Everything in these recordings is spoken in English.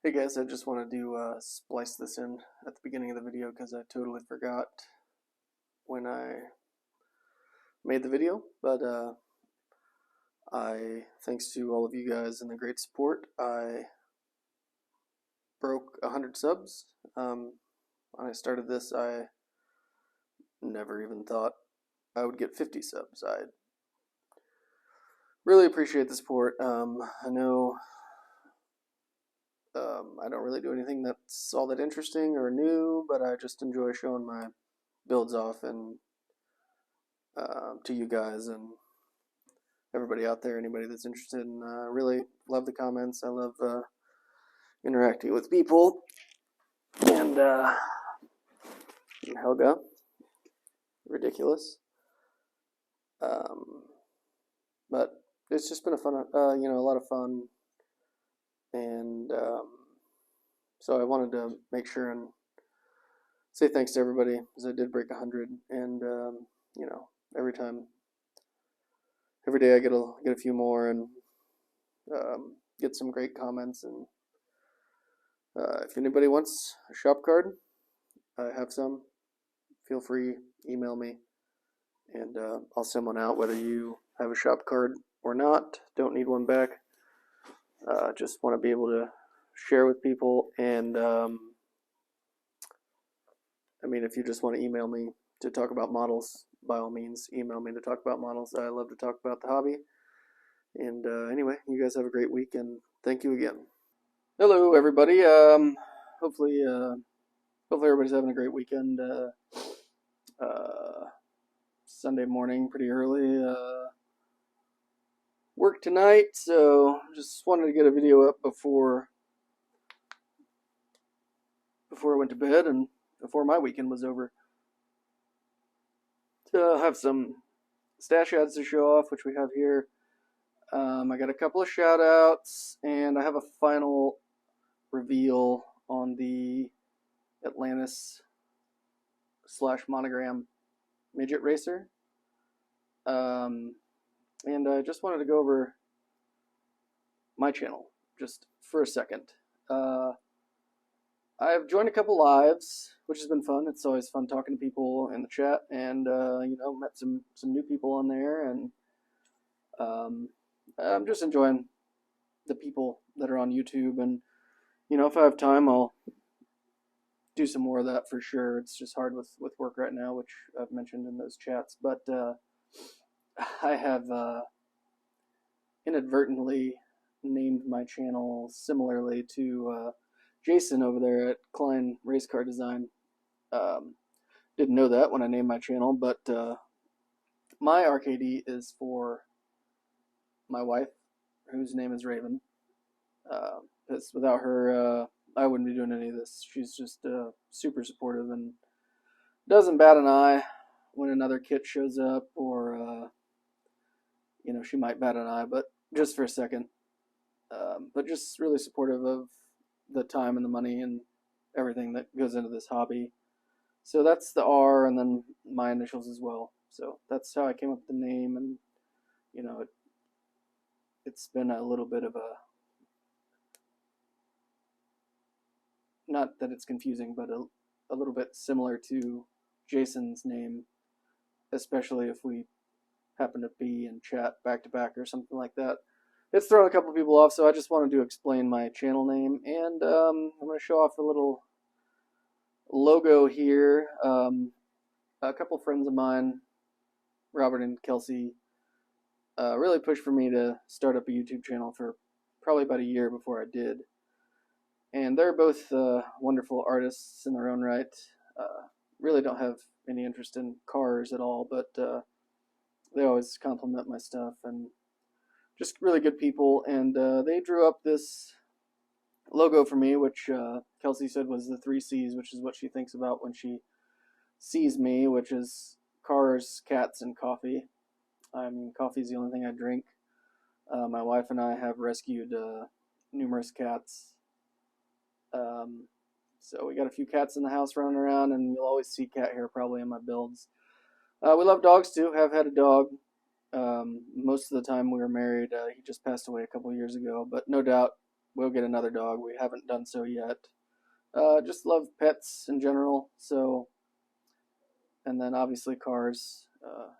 Hey guys, I just wanted to splice this in at the beginning of the video because I totally forgot when I made the video. But thanks to all of you guys and the great support, I broke 100 subs. When I started this, I never even thought I would get 50 subs. I really appreciate the support. I know I don't really do anything that's all that interesting or new, but I just enjoy showing my builds off and to you guys and everybody out there, anybody that's interested. And I really love the comments. I love interacting with people. And Helga, ridiculous. Um, but it's just been a lot of fun. And so I wanted to make sure and say thanks to everybody because I did break 100. And every day I get a few more and get some great comments. And if anybody wants a shop card, I have some. Feel free, email me, and I'll send one out whether you have a shop card or not. Don't need one back. Just want to be able to share with people. And if you just want to email me to talk about models, by all means, email me to talk about models. I love to talk about the hobby. And anyway, you guys have a great week, and thank you again. Hello, everybody. Hopefully everybody's having a great weekend. Sunday morning, pretty early. Work tonight, so just wanted to get a video up before I went to bed and before my weekend was over. To have some stash ads to show off, which we have here. I got a couple of shout outs, and I have a final reveal on the Atlantis / Monogram midget racer. And I just wanted to go over my channel just for a second. I've joined a couple lives, which has been fun. It's always fun talking to people in the chat, and met some new people on there, and I'm just enjoying the people that are on YouTube. And if I have time, I'll do some more of that for sure. It's just hard with work right now, which I've mentioned in those chats. But I have inadvertently named my channel similarly to Jason over there at Klein Race Car Design. Didn't know that when I named my channel, but my RKD is for my wife, whose name is Raven. Because without her, I wouldn't be doing any of this. She's just super supportive and doesn't bat an eye when another kit shows up, or she might bat an eye, but just for a second. But just really supportive of the time and the money and everything that goes into this hobby. So that's the R, and then my initials as well. So that's how I came up with the name, and it's been a little bit of a, not that it's confusing, but a little bit similar to Jason's name, especially if we happen to be in chat back to back or something like that. It's thrown a couple people off, so I just wanted to explain my channel name, and I'm going to show off a little logo here. A couple friends of mine, Robert and Kelsey, really pushed for me to start up a YouTube channel for probably about a year before I did. And they're both wonderful artists in their own right. Really don't have any interest in cars at all, but they always compliment my stuff, and just really good people. And they drew up this logo for me, which Kelsey said was the 3 C's, which is what she thinks about when she sees me, which is cars, cats, and coffee. Coffee's the only thing I drink. My wife and I have rescued numerous cats. So we got a few cats in the house running around, and you'll always see cat hair probably in my builds. We love dogs too. Have had a dog. Most of the time we were married. He just passed away a couple years ago, but no doubt we'll get another dog. We haven't done so yet. Just love pets in general. So, and then obviously cars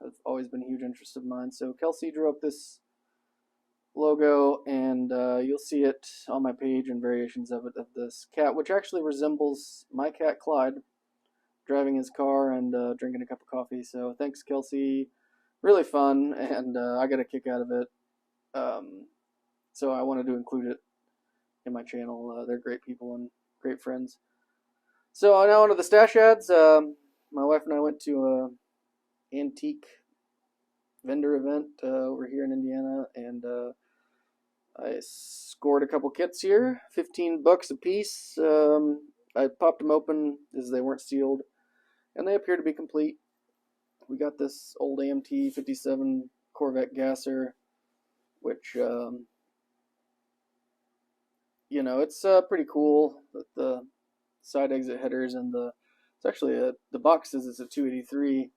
have always been a huge interest of mine. So Kelsey drew up this logo, and you'll see it on my page and variations of it, of this cat, which actually resembles my cat Clyde, driving his car and drinking a cup of coffee. So thanks, Kelsey. Really fun, and I got a kick out of it. So I wanted to include it in my channel. They're great people and great friends. So now onto the stash ads. My wife and I went to a antique vendor event over here in Indiana, and I scored a couple kits here, $15 a piece. I popped them open as they weren't sealed, and they appear to be complete. We got this old AMT 57 Corvette gasser, which you know, it's pretty cool. The side exit headers and it's actually the box says it's a 283.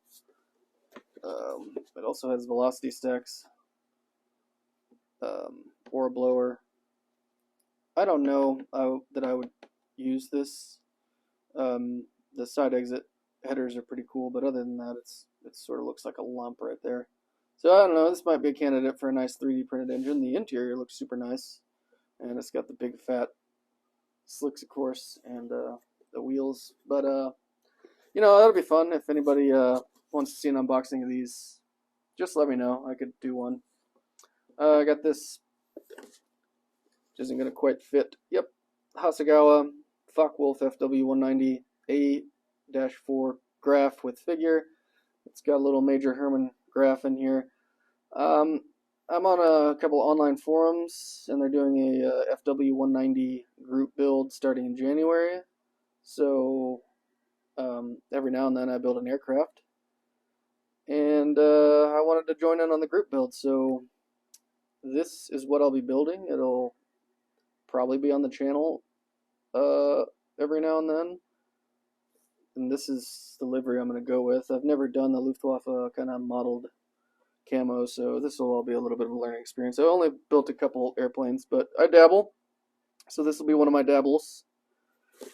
It also has velocity stacks, or a blower. I don't know that I would use this. The side exit headers are pretty cool, but other than that, it sort of looks like a lump right there. So I don't know, this might be a candidate for a nice 3D printed engine. The interior looks super nice, and it's got the big fat slicks, of course, and the wheels. But you know, that'll be fun. If anybody wants to see an unboxing of these, just let me know. I could do one. I got this, which isn't going to quite fit. Yep, Hasegawa Focke-Wulf FW190 A-4 graph with figure. It's got a little Major Herman graph in here. I'm on a couple online forums, and they're doing a FW190 group build starting in January. So every now and then I build an aircraft, and I wanted to join in on the group build. So this is what I'll be building. It'll probably be on the channel every now and then. And this is the livery I'm going to go with. I've never done the Luftwaffe kind of modeled camo, so this will all be a little bit of a learning experience. I only built a couple airplanes, but I dabble, so this will be one of my dabbles.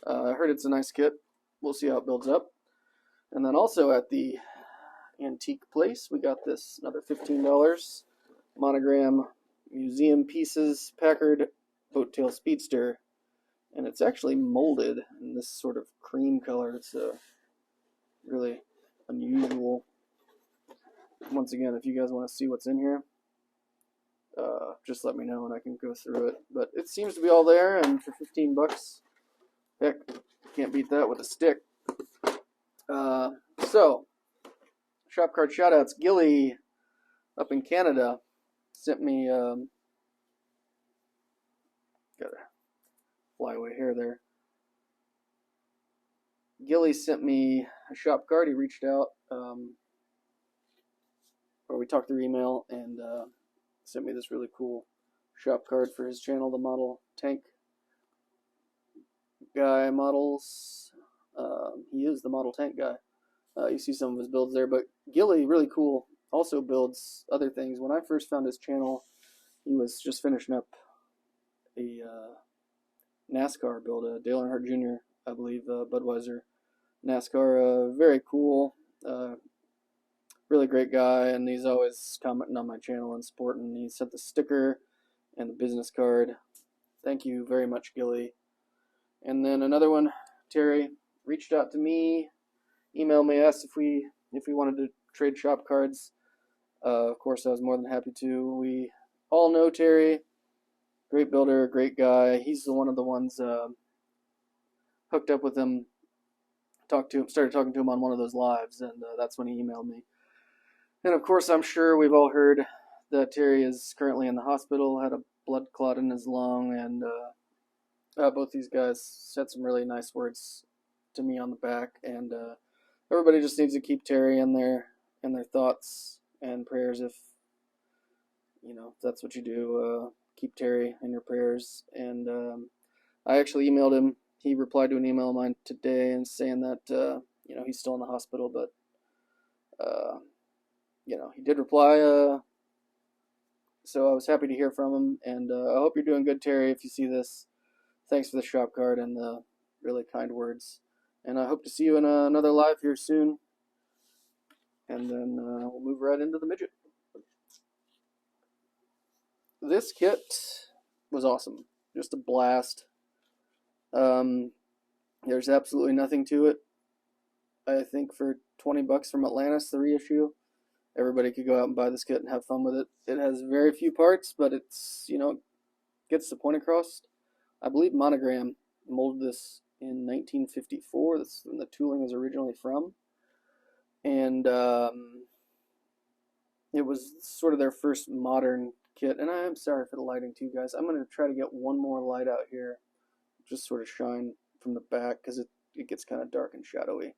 I heard it's a nice kit. We'll see how it builds up. And then also at the antique place, we got this, another $15 monogram museum pieces Packard Boattail Speedster, and it's actually molded in this sort of cream color. It's really unusual. Once again, if you guys want to see what's in here, just let me know and I can go through it. But it seems to be all there, and for $15, heck, can't beat that with a stick. So, shop card shoutouts. Gilly up in Canada sent me, got a flyaway hair there. Gilly sent me a shop card. He reached out, or we talked through email, and sent me this really cool shop card for his channel, the model tank guy models. He is the model tank guy. You see some of his builds there, but Gilly, really cool, also builds other things. When I first found his channel, he was just finishing up a NASCAR build, a Dale Earnhardt Jr., I believe, Budweiser NASCAR. Very cool, really great guy, and he's always commenting on my channel and supporting. He sent the sticker and the business card. Thank you very much, Gilly. And then another one, Terry reached out to me, emailed me, asked if we wanted to trade shop cards. Of course, I was more than happy to. We all know Terry, great builder, great guy. He's one of the ones hooked up with him, started talking to him on one of those lives, and that's when he emailed me. And of course, I'm sure we've all heard that Terry is currently in the hospital, had a blood clot in his lung, and both these guys said some really nice words to me on the back, and everybody just needs to keep Terry in their thoughts and prayers. If that's what you do, keep Terry in your prayers. And I actually emailed him. He replied to an email of mine today and saying that he's still in the hospital, but he did reply So I was happy to hear from him, and I hope you're doing good, Terry. If you see this, thanks for the shop card and the really kind words. And I hope to see you in another live here soon. And then we'll move right into the midget. This kit was awesome. Just a blast. There's absolutely nothing to it. I think for $20 from Atlantis, the reissue, everybody could go out and buy this kit and have fun with it. It has very few parts, but it's, gets the point across. I believe Monogram molded this in 1954. That's when the tooling was originally from. And it was sort of their first modern kit. And I'm sorry for the lighting too, guys. I'm going to try to get one more light out here. Just sort of shine from the back because it gets kind of dark and shadowy.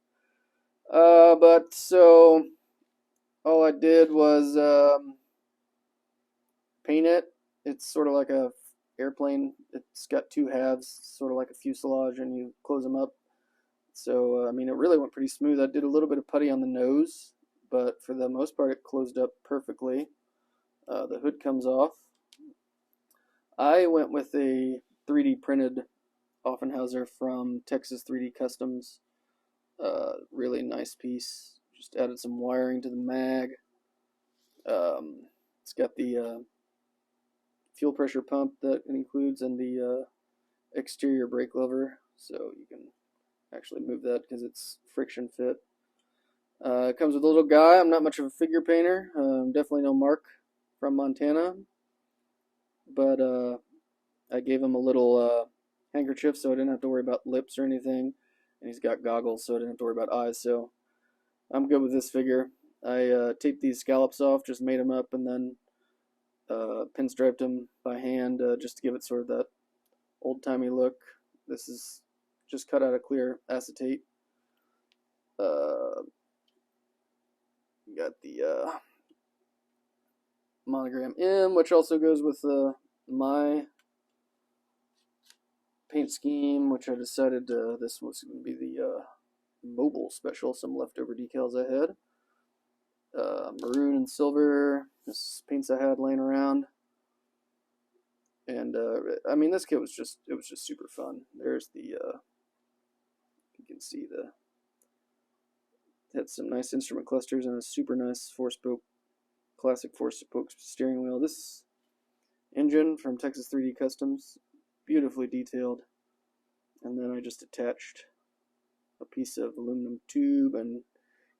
But so all I did was paint it. It's sort of like a airplane. It's got two halves, sort of like a fuselage, and you close them up. So I mean, it really went pretty smooth. I did a little bit of putty on the nose, but for the most part, it closed up perfectly. The hood comes off. I went with a 3D printed Offenhauser from Texas 3D Customs. Really nice piece. Just added some wiring to the mag. It's got the fuel pressure pump that it includes and the exterior brake lever, so you can actually move that because it's friction fit. It comes with a little guy. I'm not much of a figure painter. Definitely no Mark from Montana, but I gave him a little handkerchief so I didn't have to worry about lips or anything, and he's got goggles so I didn't have to worry about eyes, so I'm good with this figure. I taped these scallops off, just made them up, and then pinstriped them by hand just to give it sort of that old-timey look. This is just cut out of clear acetate. Got the Monogram M, which also goes with my paint scheme, which I decided this was going to be the mobile special, some leftover decals I had. Maroon and silver, this paints I had laying around. And I mean, this kit was just super fun. There's the you can see had some nice instrument clusters and a super nice classic 4-spoke steering wheel. This engine from Texas 3D Customs, beautifully detailed. And then I just attached a piece of aluminum tube and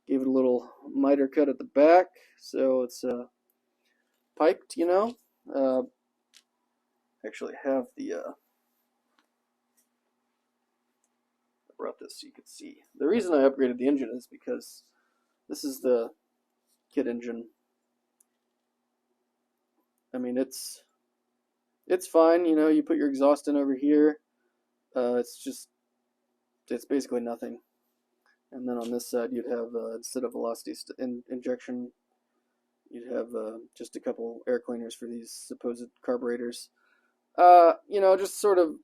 gave it a little miter cut at the back, so it's piped, actually have the I brought this so you could see. The reason I upgraded the engine is because this is the kit engine. I mean, it's fine, you put your exhaust in over here. It's basically nothing. And then on this side, you'd have, instead of velocity injection, you'd have just a couple air cleaners for these supposed carburetors. Just sort of,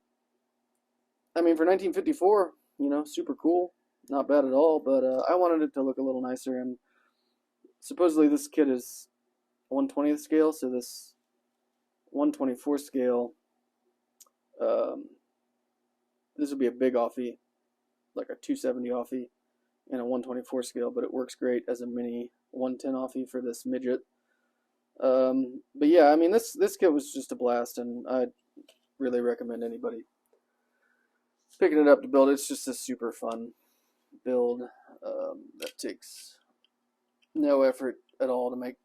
I mean, for 1954, super cool. Not bad at all, but I wanted it to look a little nicer. And supposedly this kit is 1/20th scale, so this 1/24 scale, this would be a big offie, like a 270 offie. In a 1/24 scale, but it works great as a mini 110 offie for this midget. But yeah, I mean, this kit was just a blast, and I'd really recommend anybody picking it up to build. It's just a super fun build that takes no effort at all to make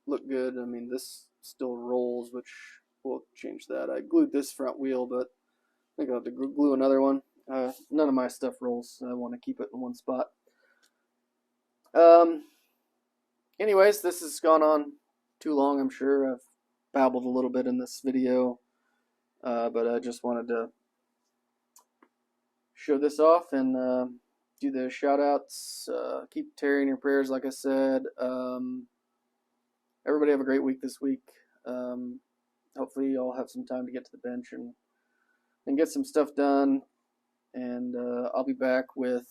look good. I mean, this still rolls, which we'll change that. I glued this front wheel, but I think I'll have to glue another one. None of my stuff rolls. I want to keep it in one spot. Anyways, this has gone on too long, I'm sure. I've babbled a little bit in this video, but I just wanted to show this off and do the shout-outs. Keep Terry in your prayers, like I said. Everybody have a great week this week. Hopefully you'll have some time to get to the bench and get some stuff done. And I'll be back with,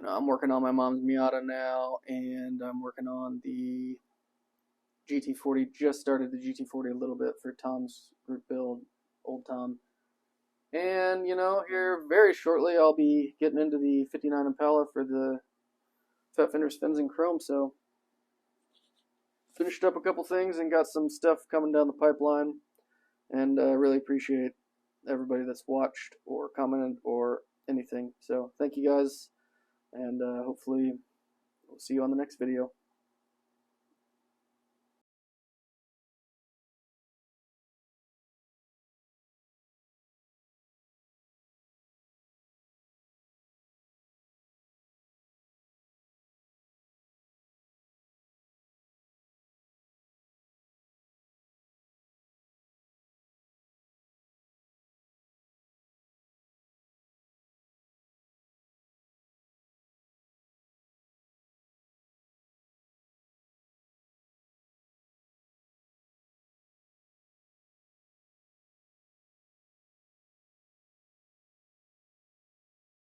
I'm working on my mom's Miata now, and I'm working on the GT40. Just started the GT40 a little bit for Tom's group build, old Tom. And, you know, here very shortly I'll be getting into the 59 Impala for the Fat Fenders, Fins, and Chrome. So, finished up a couple things and got some stuff coming down the pipeline. And I really appreciate everybody that's watched or commented or anything. So, thank you guys. And hopefully we'll see you on the next video.